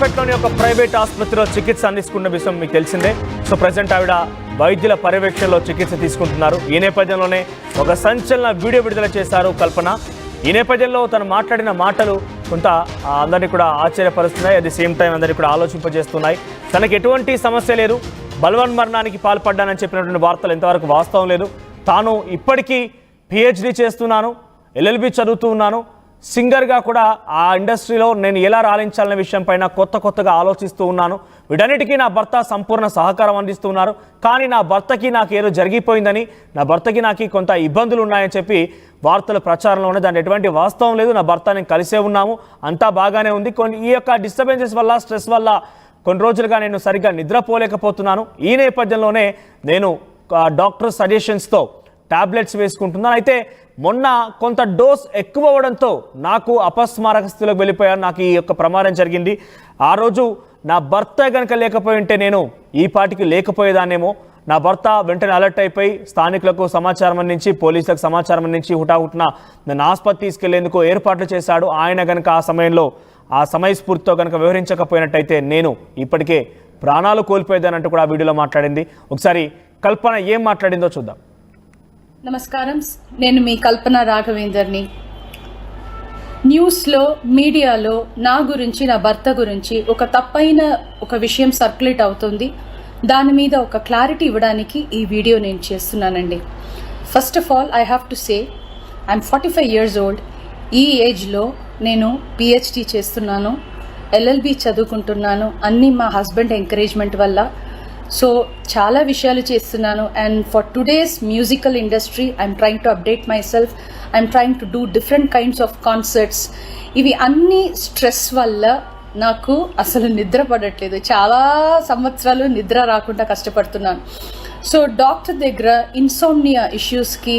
నర్సరావుపేటలోని ఒక ప్రైవేట్ ఆసుపత్రిలో చికిత్స అందిస్తున్న విషయం మీకు తెలిసిందే. సో ప్రజెంట్ ఆవిడ వైద్యుల పర్యవేక్షణలో చికిత్స తీసుకుంటున్నారు. ఈ నేపథ్యంలోనే ఒక సంచలన వీడియో విడుదల చేశారు కల్పన. ఈ నేపథ్యంలో తను మాట్లాడిన మాటలు కొంత అందరినీ కూడా ఆశ్చర్యపరుస్తున్నాయి. అట్ ది సేమ్ టైం అందరినీ కూడా ఆలోచింపజేస్తున్నాయి. తనకు ఎటువంటి సమస్య లేదు, బలవన్ మరణానికి పాల్పడ్డానని చెప్పినటువంటి వార్తలు ఎంతవరకు వాస్తవం లేదు. తాను ఇప్పటికీ పిహెచ్డి చేస్తున్నాను, ఎల్ఎల్బి చదువుతూ ఉన్నాను, సింగర్గా కూడా ఆ ఇండస్ట్రీలో నేను ఎలా రాణించాలనే విషయం పైన కొత్తగా ఆలోచిస్తూ ఉన్నాను. వీటన్నిటికీ నా భర్త సంపూర్ణ సహకారం అందిస్తున్నారు. కానీ నా భర్తకి నాకు ఏదో జరిగిపోయిందని, నా భర్తకి నాకు కొంత ఇబ్బందులు ఉన్నాయని చెప్పి వార్తల ప్రచారంలో ఉన్నాయి. దాని ఎటువంటి వాస్తవం లేదు. నా భర్త నేను కలిసే ఉన్నాము, అంతా బాగానే ఉంది. ఈ యొక్క డిస్టర్బెన్సెస్ వల్ల, స్ట్రెస్ వల్ల కొన్ని రోజులుగా నేను సరిగ్గా నిద్రపోలేకపోతున్నాను. ఈ నేపథ్యంలోనే నేను డాక్టర్ సజెషన్స్తో టాబ్లెట్స్ వేసుకుంటున్నాను. అయితే మొన్న కొంత డోస్ ఎక్కువ అవ్వడంతో నాకు అపస్మారక స్థితిలోకి వెళ్ళిపోయాను. నాకు ఈ యొక్క ప్రమాదం జరిగింది. ఆ రోజు నా భర్త కనుక లేకపోయి ఉంటే నేను ఈ పాటికి లేకపోయేదాన్నేమో. నా భర్త వెంటనే అలర్ట్ అయిపోయి స్థానికులకు సమాచారం అందించి, పోలీసులకు సమాచారం అందించి హుటాహుటిన నన్ను ఆసుపత్రి తీసుకెళ్లేందుకు ఏర్పాట్లు చేశాడు. ఆయన కనుక ఆ సమయంలో ఆ సమయస్ఫూర్తితో కనుక వివరించకపోయినట్టయితే నేను ఇప్పటికే ప్రాణాలు కోల్పోయేదానంటూ కూడా ఆ వీడియోలో మాట్లాడింది. ఒకసారి కల్పన ఏం మాట్లాడిందో చూద్దాం. నమస్కారం, నేను మీ కల్పన రాఘవేందర్ని. న్యూస్లో, మీడియాలో నా గురించి, నా భర్త గురించి ఒక తప్పైన ఒక విషయం సర్క్యులేట్ అవుతుంది. దాని మీద ఒక క్లారిటీ ఇవ్వడానికి ఈ వీడియో నేను చేస్తున్నానండి. First of all I have to say I'm 45 years old. ఈ ఏజ్లో నేను పిహెచ్డి చేస్తున్నాను, ఎల్ఎల్బి చదువుకుంటున్నాను. అన్నీ మా హస్బెండ్ ఎంకరేజ్మెంట్ వల్ల. సో చాలా విషయాలు చేస్తున్నాను. And for today's musical industry I'm trying to update my self. I'm trying to do different kinds of concerts. ఇవి అన్ని స్ట్రెస్ వల్ల నాకు అసలు నిద్ర పడట్లేదు. చాలా సంవత్సరాలు నిద్ర రాకుండా కష్టపడుతున్నాను. సో డాక్టర్ దగ్గర ఇన్సోమ్నియా ఇష్యూస్కి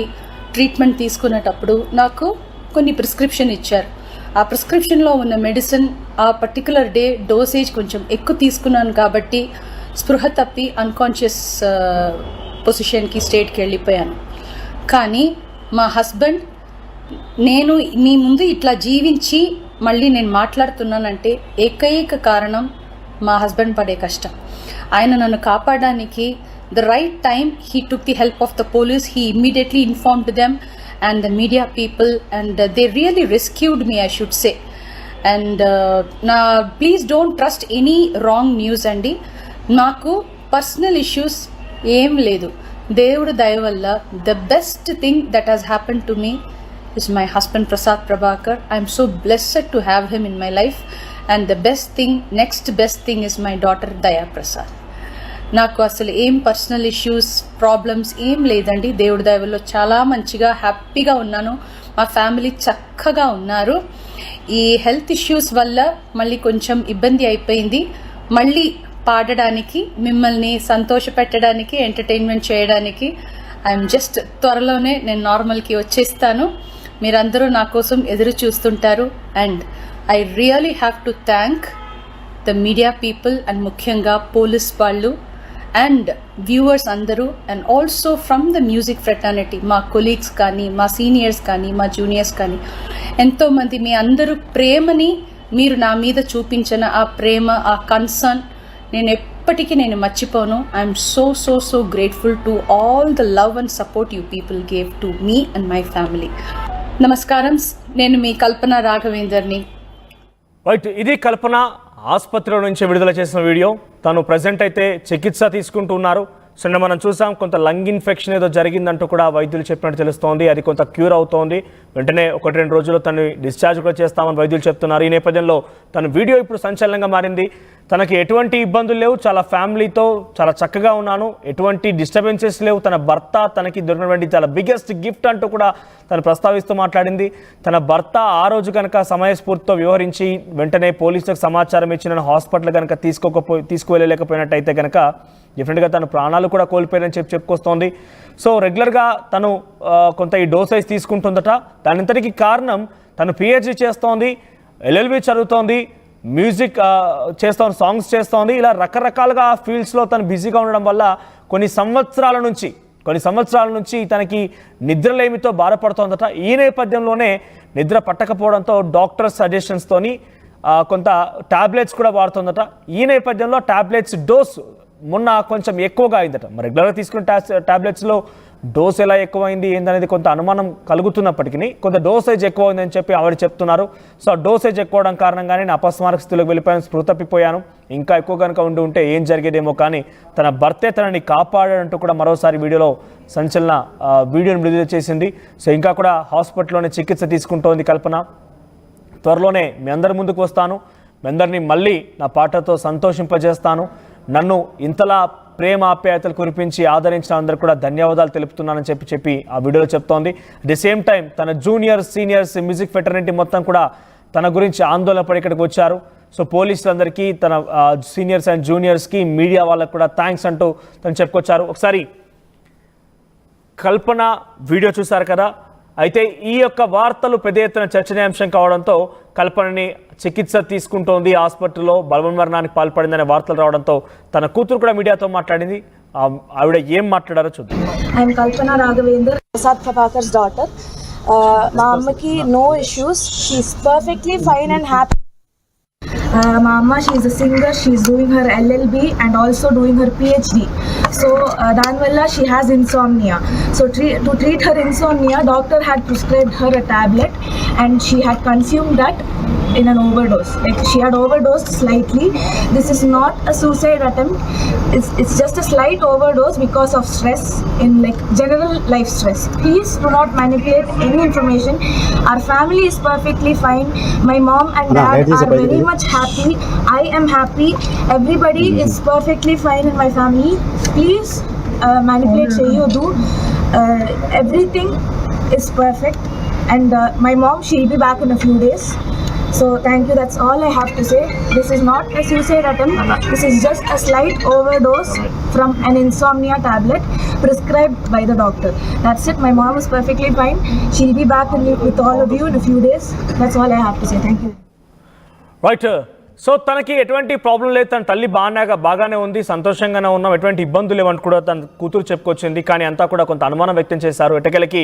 ట్రీట్మెంట్ తీసుకునేటప్పుడు నాకు కొన్ని ప్రిస్క్రిప్షన్ ఇచ్చారు. ఆ ప్రిస్క్రిప్షన్లో ఉన్న మెడిసిన్ ఆ పర్టికులర్ డే డోసేజ్ కొంచెం ఎక్కువ తీసుకున్నాను కాబట్టి స్పృహ తప్పి అన్కాన్షియస్ పొజిషన్కి, స్టేట్కి వెళ్ళిపోయాను. కానీ మా హస్బెండ్, నేను మీ ముందు ఇట్లా జీవించి మళ్ళీ నేను మాట్లాడుతున్నానంటే ఏకైక కారణం మా హస్బెండ్ పడే కష్టం. ఆయన నన్ను కాపాడడానికి the right time he took the help of the police. He immediately informed them and the media people, and they really rescued me, I should say. And now please don't trust any wrong news andi. Naku personal issues em ledu. Devudu daya valla the best thing that has happened to me is my husband Prasad Prabhakar. I am so blessed to have him in my life. And the next best thing is my daughter Daya Prasad. నాకు అసలు ఏం personal issues, problems ఏం లేదండి. దేవుడి దయ వల్ల చాలా మంచిగా హ్యాపీగా ఉన్నాను. మా ఫ్యామిలీ చక్కగా ఉన్నారు. ఈ హెల్త్ ఇష్యూస్ వల్ల మళ్ళీ కొంచెం ఇబ్బంది అయిపోయింది. మళ్ళీ పాడడానికి, మిమ్మల్ని సంతోష పెట్టడానికి, ఎంటర్టైన్మెంట్ చేయడానికి ఐఎమ్ జస్ట్ త్వరలోనే నేను నార్మల్కి వచ్చేస్తాను. మీరందరూ నా కోసం ఎదురు చూస్తుంటారు. And I really have to thank the media people and ముఖ్యంగా పోలీస్ వాళ్ళు అండ్ వ్యూవర్స్ అందరూ, and also from the music fraternity, మా కొలీగ్స్ కానీ, మా సీనియర్స్ కానీ, మా జూనియర్స్ కానీ, ఎంతోమంది మీ అందరూ ప్రేమని మీరు నా మీద చూపించిన ఆ ప్రేమ, ఆ కన్సర్న్ నేను ఎప్పటికీ మర్చిపోను. I'm so grateful to all the love and support you people gave to me and my family. నమస్కారం, నేను మీ కల్పన రాఘవేందర్ని. రైట్, ఇది కల్పన ఆసుపత్రిలో నుంచి విడుదల చేసిన వీడియో. తను ప్రజెంట్ అయితే చికిత్స తీసుకుంటూ ఉన్నారు. సో మనం చూసాం, కొంత లంగ్ ఇన్ఫెక్షన్ ఏదో జరిగిందంటూ కూడా వైద్యులు చెప్పినట్టు తెలుస్తోంది. అది కొంత క్యూర్ అవుతోంది. వెంటనే 1-2 రోజుల్లో తను డిశ్చార్జ్ కూడా చేస్తామని వైద్యులు చెప్తున్నారు. ఈ నేపథ్యంలో తన వీడియో ఇప్పుడు సంచలనంగా మారింది. తనకి ఎటువంటి ఇబ్బందులు లేవు, చాలా ఫ్యామిలీతో చాలా చక్కగా ఉన్నాను, ఎటువంటి డిస్టర్బెన్సెస్ లేవు, తన భర్త తనకి దొరికినటువంటి చాలా బిగ్గెస్ట్ గిఫ్ట్ అంటూ కూడా తను ప్రస్తావిస్తూ మాట్లాడింది. తన భర్త ఆ రోజు కనుక సమయస్ఫూర్తితో వ్యవహరించి వెంటనే పోలీసులకు సమాచారం ఇచ్చి నన్ను హాస్పిటల్ కనుక తీసుకువెళ్ళలేకపోయినట్టయితే కనుక డిఫరెంట్గా తను ప్రాణాలు కూడా కోల్పోయారని చెప్పుకొస్తోంది. సో రెగ్యులర్గా తను కొంత ఈ డోసేజ్ తీసుకుంటుందట. దానింతటికి కారణం తను పిహెచ్డి చేస్తోంది, ఎల్ఎల్బి చదువుతోంది, మ్యూజిక్ చేస్తోంది, సాంగ్స్ చేస్తోంది. ఇలా రకరకాలుగా ఫీల్డ్స్లో తను బిజీగా ఉండడం వల్ల కొన్ని సంవత్సరాల నుంచి తనకి నిద్రలేమితో బాధపడుతోందట. ఈ నేపథ్యంలోనే నిద్ర పట్టకపోవడంతో డాక్టర్ సజెషన్స్తోని కొంత టాబ్లెట్స్ కూడా వాడుతుందట. ఈ నేపథ్యంలో టాబ్లెట్స్ డోస్ మొన్న కొంచెం ఎక్కువగా అయిందట. మరి రెగ్యులర్గా తీసుకున్న టాబ్లెట్స్లో డోస్ ఎలా ఎక్కువైంది ఏందనేది కొంత అనుమానం కలుగుతున్నప్పటికీ కొంత డోసేజ్ ఎక్కువ అయిందని చెప్పి ఆవిడ చెప్తున్నారు. సో ఆ డోసేజ్ ఎక్కువ అవడం కారణంగానే నేను అపస్మారక స్థితిలోకి వెళ్ళిపోయాను, స్పృహ తప్పిపోయాను, ఇంకా ఎక్కువ కనుక ఉంటే ఏం జరిగేదేమో, కానీ తన భర్తే తనని కాపాడాడంటూ కూడా మరోసారి వీడియోలో సంచలన వీడియోని విడుదల చేసింది. సో ఇంకా కూడా హాస్పిటల్లోనే చికిత్స తీసుకుంటోంది కల్పన. త్వరలోనే మీ అందరి ముందుకు వస్తాను, మీ అందరినీ మళ్ళీ నా పాటతో సంతోషింపజేస్తాను, నన్ను ఇంతలా ప్రేమ ఆప్యాయతలు కురిపించి ఆదరించిన అందరూ కూడా ధన్యవాదాలు తెలుపుతున్నానని చెప్పి ఆ వీడియోలో చెప్తోంది. అట్ ది సేమ్ టైం తన జూనియర్స్ సీనియర్స్ మ్యూజిక్ ఫెటర్నిటీ మొత్తం కూడా తన గురించి ఆందోళన పడి ఇక్కడికి వచ్చారు. సో పోలీసులందరికీ, తన సీనియర్స్ అండ్ జూనియర్స్కి, మీడియా వాళ్ళకు కూడా థ్యాంక్స్ అంటూ తను చెప్పుకొచ్చారు. ఒకసారి కల్పన వీడియో చూశారు కదా. అయితే ఈ యొక్క వార్తలు పెద్ద ఎత్తున చర్చనీయాంశం కావడంతో కల్పనని చికిత్స తీసుకుంటోంది హాస్పిటల్లో, బలవన్మరణానికి పాల్పడిందనే వార్తలు రావడంతో తన కూతురు కూడా మీడియాతో మాట్లాడింది. ఆవిడ ఏం మాట్లాడారో చూద్దాం. I'm Kalpana Raghavender, Prasad Prabhakar's daughter. మా అమ్మకి no issues, she's perfectly fine and happy. మా అమ్మ, she's a singer, she's doing her LLB and also doing her PhD. So దానివల్ల she has insomnia. So to treat her insomnia, doctor had prescribed her a tablet and she had consumed that in an overdose. Like she had overdosed slightly. This is not a suicide attempt. It's just a slight overdose because of stress, in like general life stress. Please do not manipulate any information. Our family is perfectly fine. My mom and dad are very much happy. I am happy. Everybody is perfectly fine in my family. Please manipulate cheyodu. Everything is perfect. And my mom, she'll be back in a few days. So thank you, that's all I have to say. This is not a suicide attempt. This is just a slight overdose from an insomnia tablet prescribed by the doctor. That's it. My mom is perfectly fine. She'll be back with all of you in a few days. That's all I have to say. Thank you. Right. So తనకి ఎటువంటి problem లేదు, తన తల్లి బాగానే ఉంది, సంతోషంగానే ఉన్నాం, ఎటువంటి ఇబ్బందులు లేవంటూ కూడా తన కూతురు చెప్పుకొచ్చింది. కానీ అంతా కూడా కొంత అనుమానం వ్యక్తం చేశారు. ఎట్టకేలకి